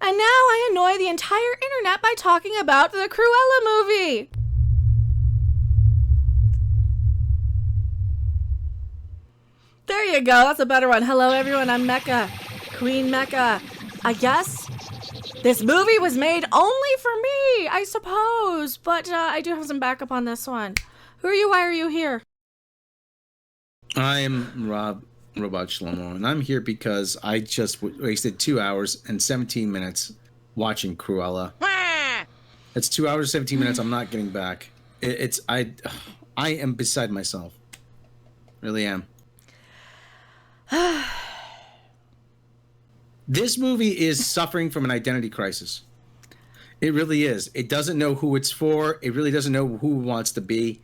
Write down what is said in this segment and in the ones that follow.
And now I annoy the entire internet by talking about the Cruella movie. There you go. That's a better one. Hello, everyone. I'm Mecha. Queen Mecha. I guess this movie was made only for me, I suppose. But I do have some backup on this one. Who are you? Why are you here? I'm Robot Shlomo, and I'm here because I just wasted 2 hours and 17 minutes watching Cruella. That's 2 hours, 17 minutes I'm not getting back. I am beside myself. Really am. This movie is suffering from an identity crisis. It really is. It doesn't know who it's for. It really doesn't know who it wants to be.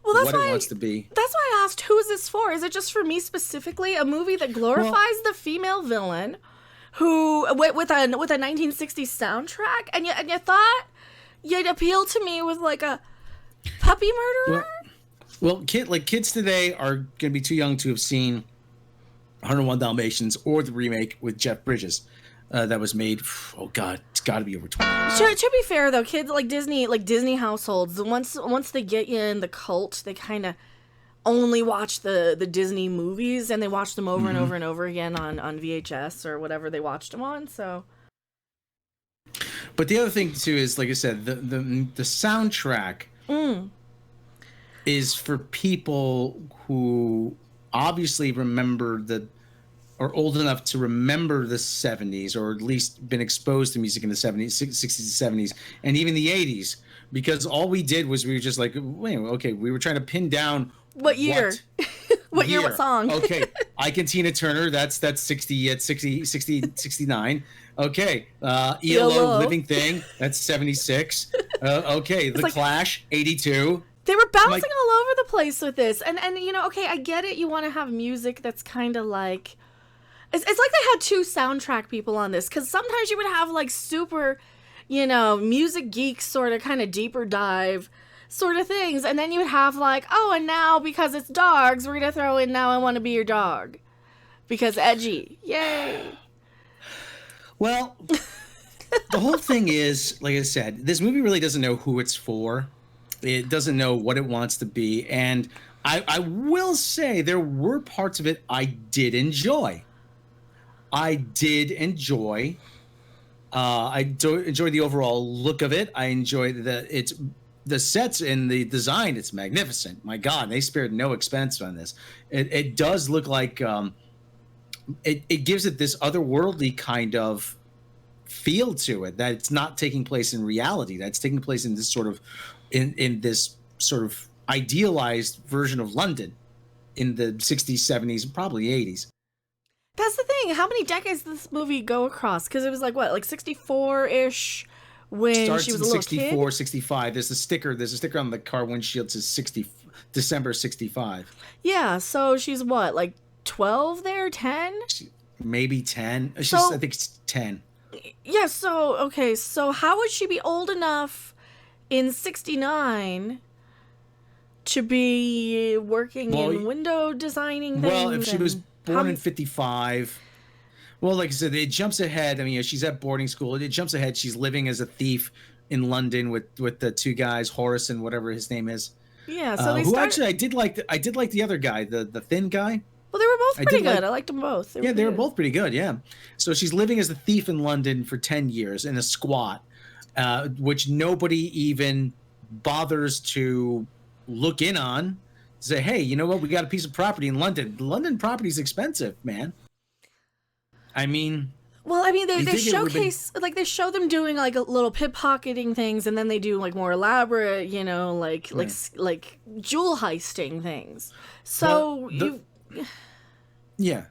Well, that's what it wants to be. That's why I asked, who is this for? Is it just for me specifically? A movie that glorifies the female villain, who with a 1960s soundtrack, and you thought you'd appeal to me with like a puppy murderer? Well, kids today are gonna be too young to have seen 101 Dalmatians or the remake with Jeff Bridges that was made. Oh God, it's got to be over 20 years. To be fair though, kids like Disney households, once they get you in the cult, they kind of only watch the Disney movies, and they watch them over and over and over again on VHS or whatever they watched them on. So, but the other thing too is, like I said, the soundtrack is for people who obviously are old enough to remember the 70s, or at least been exposed to music in the 70s, 60s, 70s, and even the 80s, because all we did was we were just like, wait, okay, we were trying to pin down what year, what year, what song. Okay, I Can Tina Turner, that's 60, 69. Okay, ELO, Living Thing, that's 76. Okay, The Clash, 82. They were bouncing all over the place with this. And you know, okay, I get it. You want to have music that's kind of like... It's like they had two soundtrack people on this. Because sometimes you would have like super, you know, music geeks sort of kind of deeper dive sort of things. And then you would have like, oh, and now because it's dogs, we're going to throw in Now I Want to Be Your Dog. Because edgy. Yay. Well, the whole thing is, like I said, this movie really doesn't know who it's for. It doesn't know what it wants to be. And I will say there were parts of it I did enjoy. I enjoyed the overall look of it. I enjoyed the sets and the design. It's magnificent. My God, they spared no expense on this. It does look like it gives it this otherworldly kind of feel to it, that it's not taking place in reality. That's taking place in this sort of in this sort of idealized version of London in the 60s, 70s, probably 80s. That's the thing. How many decades did this movie go across? Because it was like, what, like 64-ish when Starts she was a in little 64, kid? 65. There's a sticker on the car windshield that says December 65. Yeah, so she's what, like 12 there? 10? Maybe 10. I think it's 10. Yeah, so, okay, so how would she be old enough in 69 to be working in window designing things? Well, if she was born in 55, well, like I said, it jumps ahead. I mean, she's at boarding school. It jumps ahead. She's living as a thief in London with the two guys, Horace and whatever his name is. Yeah, so they start... Actually, I did like the other guy, the thin guy. Well, they were both pretty good. I liked them both. They were both pretty good, yeah. So she's living as a thief in London for 10 years in a squat, which nobody even bothers to look in on. Say, hey, you know what? We got a piece of property in London. London property's expensive, man. I mean... Well, I mean, they showcase, like, they show them doing, like, a little pickpocketing things, and then they do, like, more elaborate, you know, like jewel heisting things. So, Yeah.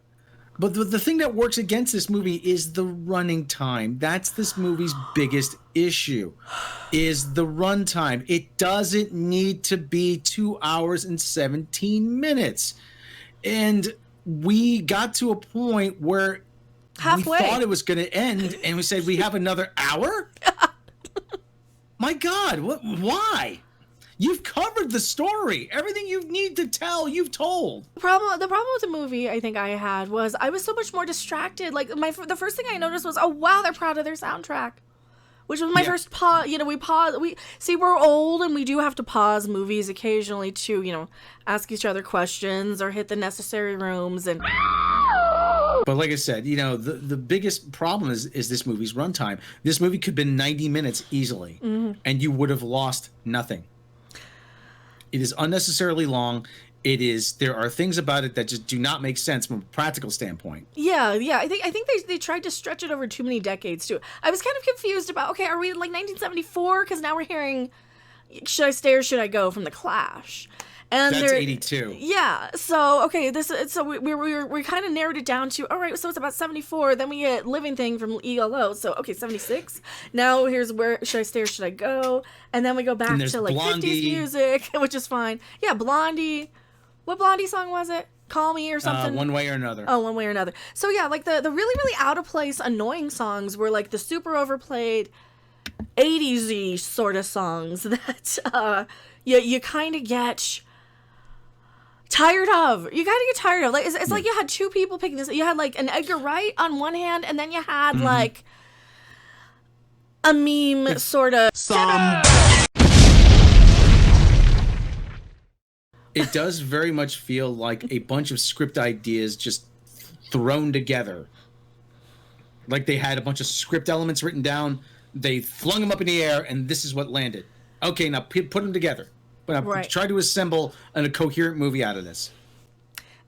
But the thing that works against this movie is the running time. That's this movie's biggest issue, is the runtime. It doesn't need to be 2 hours and 17 minutes. And we got to a point where halfway. We thought it was going to end, and we said, we have another hour? My God, why? You've covered the story. Everything you need to tell, you've told. The problem with the movie I think I had was I was so much more distracted. Like the first thing I noticed was, oh wow, they're proud of their soundtrack. Which was my first pause. You know, we're old and we do have to pause movies occasionally to, you know, ask each other questions or hit the necessary rooms. And but like I said, you know, the biggest problem is this movie's runtime. This movie could have been 90 minutes easily, and you would have lost nothing. It is unnecessarily long. There are things about it that just do not make sense from a practical standpoint. Yeah. I think they tried to stretch it over too many decades too. I was kind of confused about, okay, are we in like 1974? Because now we're hearing "Should I Stay or Should I Go" from The Clash. And that's 82. Yeah. So okay, we kind of narrowed it down to, all right, so it's about 74. Then we get "Living Thing" from ELO. So okay, 76. Now here's where "Should I Stay or Should I Go?" And then we go back to like Blondie. 50s music, which is fine. Yeah, Blondie. What Blondie song was it? Call Me or something? One Way or Another. Oh, One Way or Another. So yeah, like the really, really out of place, annoying songs were like the super overplayed 80s-y sort of songs that you kind of get tired of. You kind of get tired of. Like it's like you had two people picking this. You had like an Edgar Wright on one hand, and then you had like a meme sort of. It does very much feel like a bunch of script ideas just thrown together. Like they had a bunch of script elements written down, they flung them up in the air, and this is what landed. Okay, now put them together. But try to assemble a coherent movie out of this.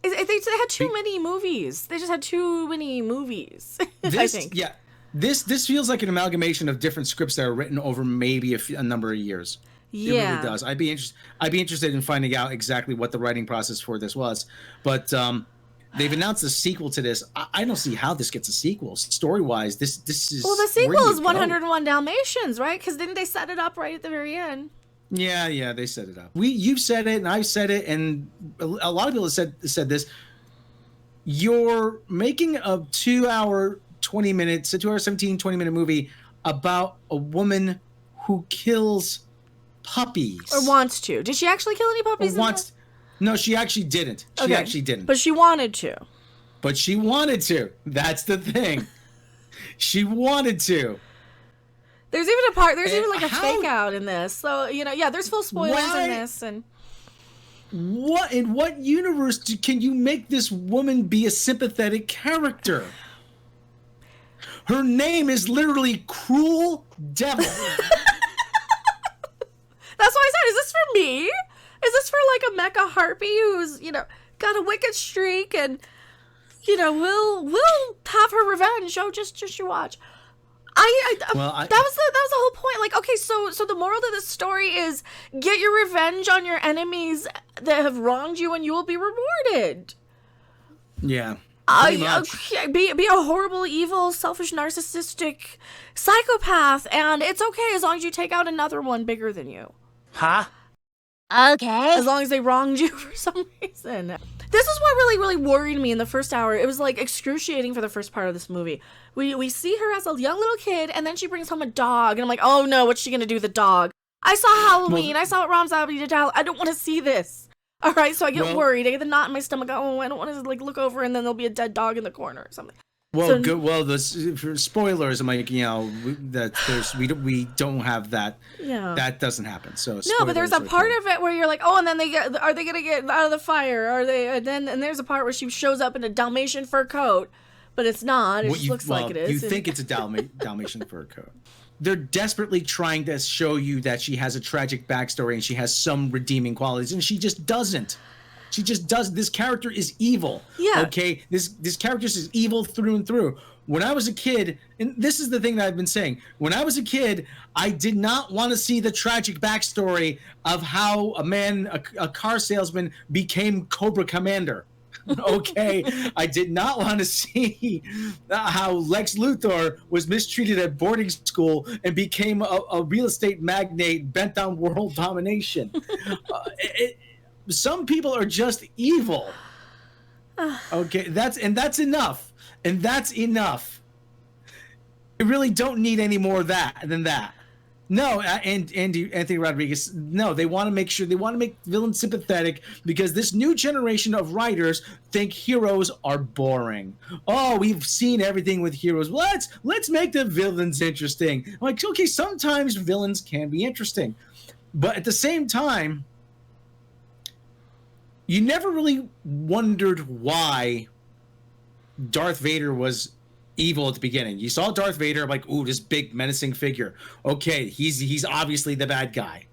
They had too many movies. They just had too many movies. I think. Yeah, this feels like an amalgamation of different scripts that are written over maybe a number of years. Yeah. It really does. I'd be interested in finding out exactly what the writing process for this was. But they've announced a sequel to this. I don't see how this gets a sequel. Story-wise, this is... Well, the sequel is 101 Dalmatians, right? Because didn't they set it up right at the very end? Yeah, they set it up. You've said it, and I've said it, and a lot of people have said this. You're making a 2-hour, 20-minute, 17, 20-minute movie about a woman who kills puppies. Or wants to. Did she actually kill any puppies? No, she actually didn't. She actually didn't. But she wanted to. That's the thing. She wanted to. There's even like a fake out in this. So, you know, yeah, there's full spoilers in this. And in what universe can you make this woman be a sympathetic character? Her name is literally Cruel Devil. That's why I said, is this for me? Is this for like a mecha harpy who's, you know, got a wicked streak and, you know, will have her revenge? Oh, just you watch. That was the whole point. Like, okay, so the moral of this story is get your revenge on your enemies that have wronged you, and you will be rewarded. Yeah. Be a horrible, evil, selfish, narcissistic psychopath, and it's okay as long as you take out another one bigger than you. Huh? Okay. As long as they wronged you for some reason. This is what really, really worried me in the first hour. It was like excruciating for the first part of this movie. We see her as a young little kid, and then she brings home a dog, and I'm like, oh no, what's she gonna do with the dog? I saw Halloween. I saw what Ron Zombie did to Halloween. I don't want to see this. All right, so I get worried. I get the knot in my stomach. Oh, I don't want to like look over, and then there'll be a dead dog in the corner or something. Well, good. Well, for spoilers, I'm like, you know, we don't have that. Yeah. That doesn't happen. So no, but there's a part of it where you're like, oh, and then are they gonna get out of the fire? Are they? And there's a part where she shows up in a Dalmatian fur coat, but it's not. It just looks like it is. You think it's a Dalmatian fur coat. They're desperately trying to show you that she has a tragic backstory and she has some redeeming qualities, and she just doesn't. She just does. This character is evil. Yeah. Okay. This character is evil through and through. When I was a kid, and this is the thing that I've been saying. When I was a kid, I did not want to see the tragic backstory of how a car salesman became Cobra Commander. Okay. I did not want to see how Lex Luthor was mistreated at boarding school and became a real estate magnate bent on world domination. Some people are just evil. Okay, that's enough. And that's enough. You really don't need any more than that. No, and Anthony Rodriguez. No, they want to make sure they want to make villains sympathetic because this new generation of writers think heroes are boring. Oh, we've seen everything with heroes. Let's make the villains interesting. I'm like, okay, sometimes villains can be interesting, but at the same time, you never really wondered why Darth Vader was evil at the beginning. You saw Darth Vader, like, ooh, this big menacing figure. Okay, he's obviously the bad guy.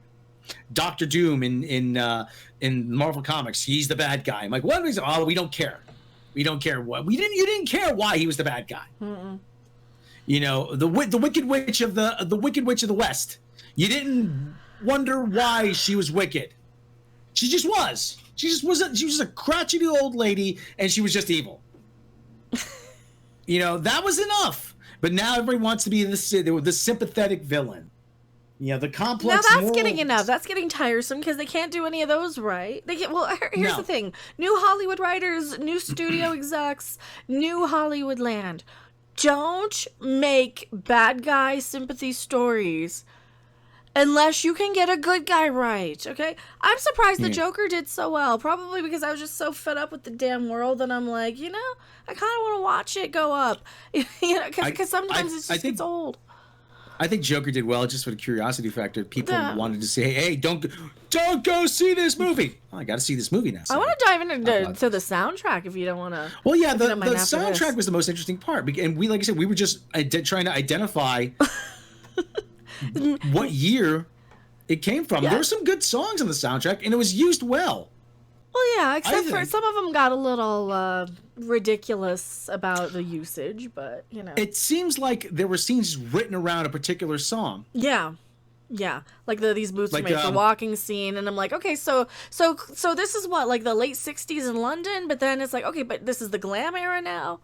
Doctor Doom in Marvel Comics, he's the bad guy. I'm like, what reason? Oh, we don't care. We don't care what you didn't care why he was the bad guy. Mm-mm. You know, the Wicked Witch of the West. You didn't wonder why she was wicked. She just was. She was a crotchety old lady, and she was just evil. You know, that was enough. But now everybody wants to be the sympathetic villain. You know, the complex. Now that's getting enough. That's getting tiresome because they can't do any of those right. They get well. Here's the thing: new Hollywood writers, new studio execs, new Hollywood land. Don't make bad guy sympathy stories unless you can get a good guy right, okay? I'm surprised the Joker did so well. Probably because I was just so fed up with the damn world that I'm like, you know, I kind of want to watch it go up. You know, because sometimes it just gets old. I think Joker did well just for the curiosity factor. People wanted to say, hey, don't go see this movie. Oh, I got to see this movie now. So I want to dive into the soundtrack if you don't want to. Well, yeah, the soundtrack was the most interesting part. And we, like I said, we were just trying to identify what year it came from. There were some good songs on the soundtrack, and it was used well. Well, yeah, except for some of them got a little ridiculous about the usage, but, you know. It seems like there were scenes written around a particular song. Yeah. Yeah, like these boots are made for walking scene, and I'm like, okay, so this is what, like the late 60s in London, but then it's like, okay, but this is the glam era now.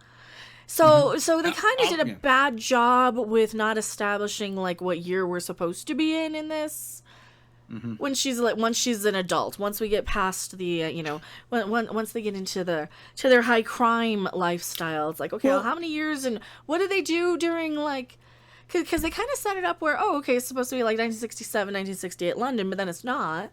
So they kind of did a bad job with not establishing like what year we're supposed to be in this. Mm-hmm. When she's like, once she's an adult, once we get past the, you know, once they get into their high crime lifestyle, it's like, okay, well, how many years and what do they do during like, because they kind of set it up where, oh, okay, it's supposed to be like 1967, 1968 London, but then it's not.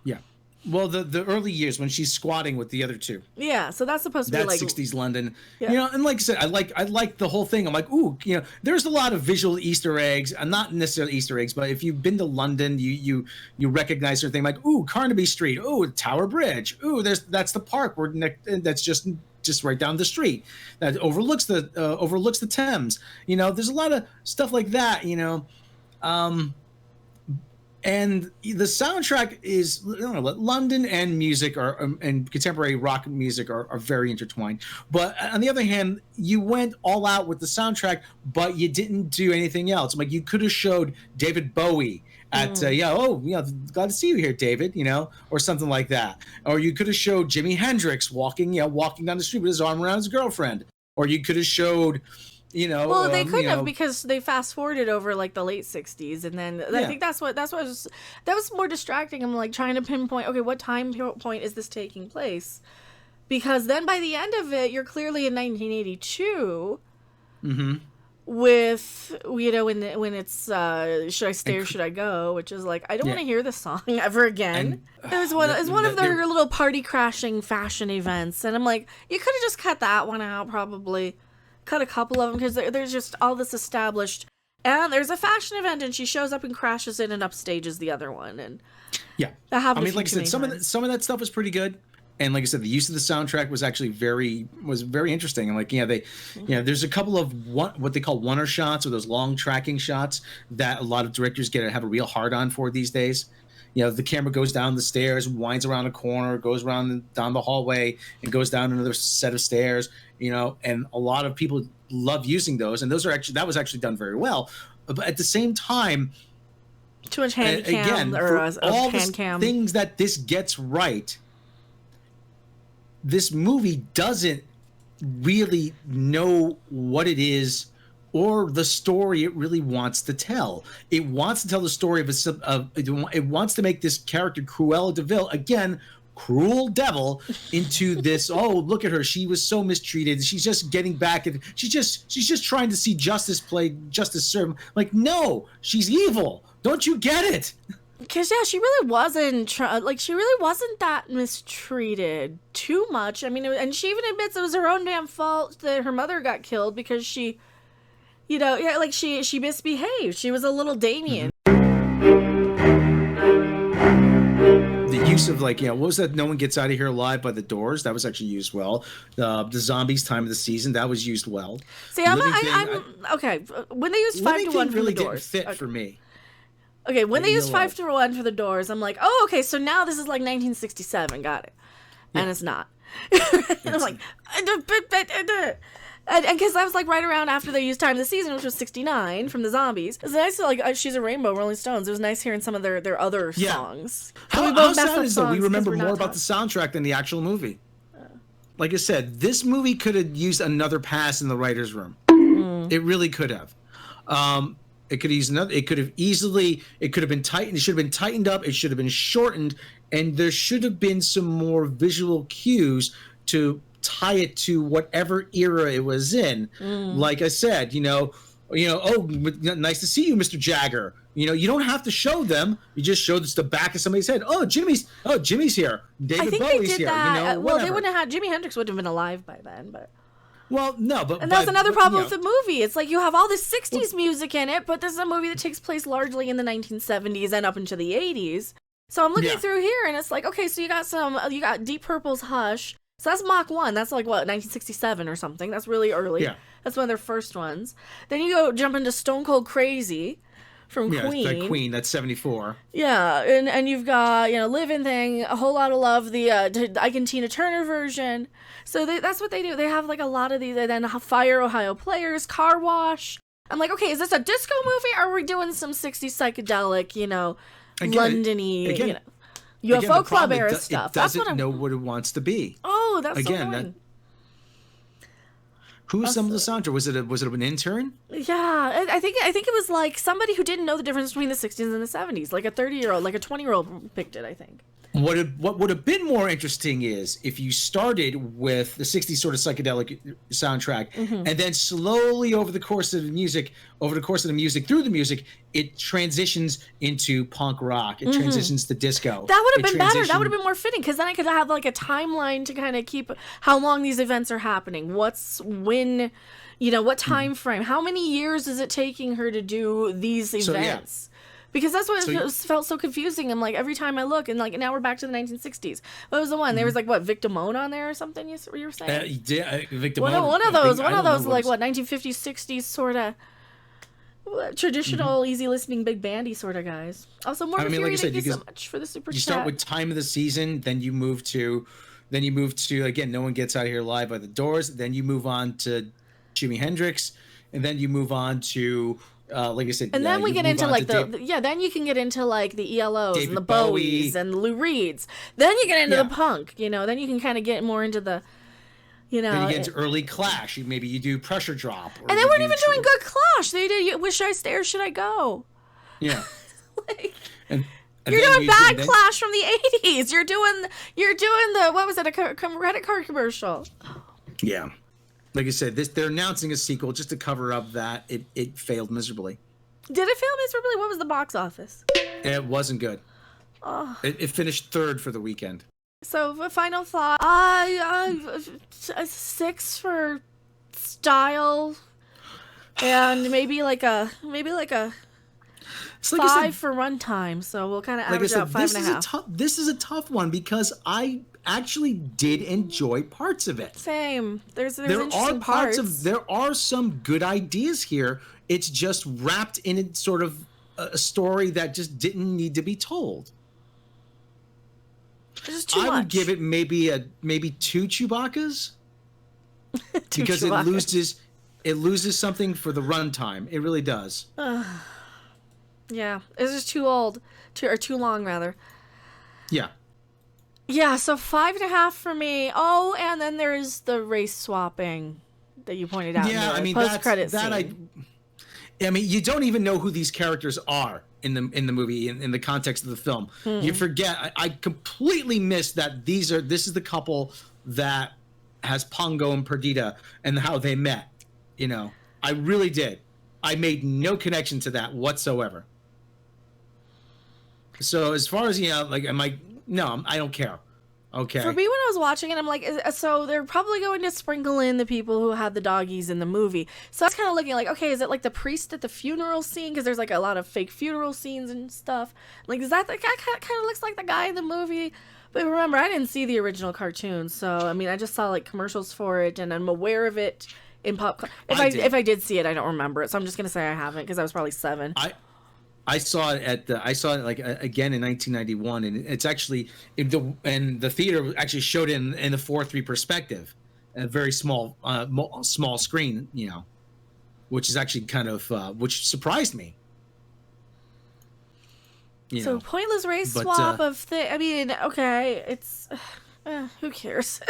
Yeah. Well, the early years when she's squatting with the other two. Yeah, so that's supposed to be like 60s London. Yeah. You know, and like I said, I like the whole thing. I'm like, ooh, you know, there's a lot of visual Easter eggs. Not necessarily Easter eggs, but if you've been to London, you recognize certain things like, ooh, Carnaby Street, ooh, Tower Bridge, ooh, that's the park that's just right down the street that overlooks the Thames. You know, there's a lot of stuff like that. You know. And the soundtrack is, I don't know, London and music and contemporary rock music are very intertwined. But on the other hand, you went all out with the soundtrack, but you didn't do anything else. Like you could have showed David Bowie at, glad to see you here, David, you know, or something like that. Or you could have showed Jimi Hendrix walking down the street with his arm around his girlfriend. Or you could have showed, you know, well, they couldn't have because they fast forwarded over like the late 60s, and then I think that was more distracting. I'm like trying to pinpoint, okay, what time point is this taking place? Because then by the end of it, you're clearly in 1982. Mm-hmm. With, you know, when it's should I stay or should I go, which is like I don't want to hear this song ever again. It was one of their little party crashing fashion events, and I'm like, you could have just cut that one out, probably. Cut a couple of them because there's just all this established, and there's a fashion event and she shows up and crashes in and upstages the other one, and I mean, like I said, some of that stuff was pretty good, and like I said, the use of the soundtrack was actually very interesting. And like there's a couple of what they call oneer shots, or those long tracking shots that a lot of directors have a real hard on for these days. You know, the camera goes down the stairs, winds around a corner, goes down the hallway, and goes down another set of stairs. You know, and a lot of people love using those, and that was actually done very well. But at the same time, too much hand cam or all the things that this gets right, this movie doesn't really know what it is or the story it really wants to tell. It wants to tell the story it wants to make this character Cruella de Vil, again, cruel devil into this. Oh, look at her, she was so mistreated, she's just getting back, and she's just trying to see justice served. Like, no, she's evil. Don't you get it? Because, yeah, she really wasn't, she really wasn't that mistreated too much. I mean, and she even admits it was her own damn fault that her mother got killed because she, she misbehaved. She was a little Damien. The use of, what was that? No One Gets Out of Here Alive by the Doors. That was actually used well. The Zombies Time of the Season. That was used well. See, I'm okay. When they used 5 to 1 for really the Doors, didn't fit for me. Okay, when they used 5 to 1 for the Doors, I'm like, oh, okay, so now this is like 1967. Got it. And it's not. And I'm like, and because I was like right around after they used Time of the Season, which was 69 from the Zombies. It's nice to She's a Rainbow, Rolling Stones. It was nice hearing some of their other songs. How sad is that we remember more about the soundtrack than the actual movie? Like I said, this movie could have used another pass in the writer's room. It really could have. It could use another. It could have easily. It could have been tightened. It should have been tightened up. It should have been shortened, and there should have been some more visual cues to tie it to whatever era it was in. Like I said, oh, nice to see you, Mr. Jagger. You don't have to show them. You just show this the back of somebody's head. Oh, Jimmy's here. David Bowie's here. That. Well, they wouldn't have had Jimi Hendrix would have been alive by then, but. Well, no, but and that's another problem with the movie. It's like you have all this 60s music in it, but this is a movie that takes place largely in the 1970s and up into the 80s. So I'm looking through here, and it's like, okay, so you got Deep Purple's Hush. So that's Mach 1. That's like, what, 1967 or something. That's really early. Yeah. That's one of their first ones. Then you jump into Stone Cold Crazy from Queen. Yeah, Queen. That's 74. Yeah, and you've got, Living Thing, A Whole Lot of Love, the Ike and Tina Turner version. So that's what they do. They have, a lot of these. They then Fire Ohio Players, Car Wash. I'm like, okay, is this a disco movie, or are we doing some 60s psychedelic, London-y, UFO Club era stuff? It doesn't know what it wants to be. Oh, that's so annoying. Who assembled the soundtrack? Was it an intern? Yeah, I think it was like somebody who didn't know the difference between the 60s and the 70s, like a 30-year-old, like a 20-year-old picked it, I think. What would have been more interesting is if you started with the 60s sort of psychedelic soundtrack, and then slowly over the course of the music, through the music, it transitions into punk rock. It transitions to disco. That would have been better. That would have been more fitting, because then I could have a timeline to kind of keep how long these events are happening. What time frame? How many years is it taking her to do these events? Because that's what felt so confusing. I'm like, every time I look, and now we're back to the 1960s. What was the one? There was Victimone on there or something. You were saying? Victimone. One of those, 1950s, 60s sort of traditional, easy listening, big bandy sort of guys. Also, more Fury, like thank you so much for the super chat. You start with Time of the Season, then you move to again, No One Gets Out of Here Alive by the Doors. Then you move on to Jimi Hendrix, and then you move on to. Like I said, and then we get into then you can get into the ELOs David and the Bowies and the Lou Reeds. Then you get into the punk, then you can kind of get more into the, Then you get into early Clash. Maybe you do Pressure Drop. And they weren't even doing good Clash. They did Wish I Stay or Should I Go? Yeah. And you're doing bad Clash from the 80s. You're doing the, what was it, a credit card commercial. Yeah. Like I said, they're announcing a sequel just to cover up that it failed miserably. Did it fail miserably? What was the box office? It wasn't good. Oh. It finished 3rd for the weekend. So, final thought. A 6 for style, and maybe a 5 for runtime. So we'll kind of average out 5.5. This is a tough one because I actually did enjoy parts of it. Same. There are parts. There are some good ideas here. It's just wrapped in sort of a story that just didn't need to be told. It's too much. I would give it maybe 2 Chewbaccas because Chewbaccas. it loses something for the runtime. It really does. Yeah, it's just too old, too long rather. Yeah. Yeah, so 5.5 for me. Oh, and then there's the race swapping that you pointed out. Yeah, in the post-credit scene. I mean, you don't even know who these characters are in the movie, in the context of the film. You forget. I completely missed that this is the couple that has Pongo and Perdita and how they met. You know, I really did. I made no connection to that whatsoever. So as far as, you know, like, no, I don't care. Okay. For me, when I was watching it, I'm like, so they're probably going to sprinkle in the people who had the doggies in the movie. So I was kind of looking like, okay, is it like the priest at the funeral scene? Because there's like a lot of fake funeral scenes and stuff. Like, is that the guy kind of looks like the guy in the movie? But remember, I didn't see the original cartoon. So, I mean, I just saw like commercials for it, and I'm aware of it in pop. If I did see it, I don't remember it. So I'm just going to say I haven't, because I was probably 7. I saw it like again in 1991, and it's actually the theater actually showed it in the 4:3 perspective, a very small screen, you know, which is actually kind of which surprised me. So pointless race swap of thing. I mean, okay, it's who cares?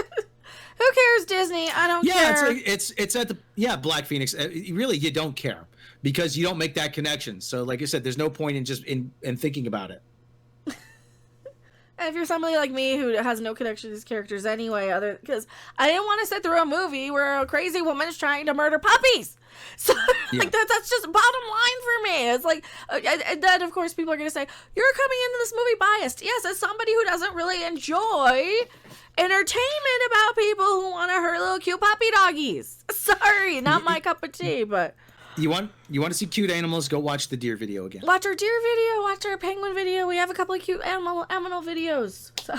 Who cares, Disney? I don't care. Yeah, it's at the Black Phoenix. Really, you don't care, because you don't make that connection. So, like I said, there's no point in just in thinking about it. If you're somebody like me who has no connection to these characters anyway, because I didn't want to sit through a movie where a crazy woman is trying to murder puppies. So like that's just bottom line for me. It's like, and then of course people are gonna say, you're coming into this movie biased. Yes, as somebody who doesn't really enjoy entertainment about people who want to hurt little cute puppy doggies. Sorry, not my cup of tea, but. You want to see cute animals? Go watch the deer video again. Watch our deer video. Watch our penguin video. We have a couple of cute animal videos. So.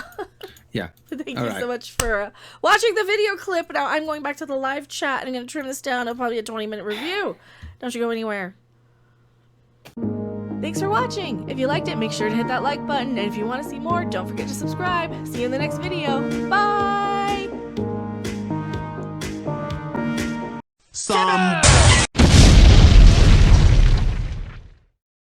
Yeah. Thank you so much for watching the video clip. Now I'm going back to the live chat, and I'm going to trim this down to probably a 20-minute review. Don't you go anywhere. Thanks for watching. If you liked it, make sure to hit that like button. And if you want to see more, don't forget to subscribe. See you in the next video. Bye.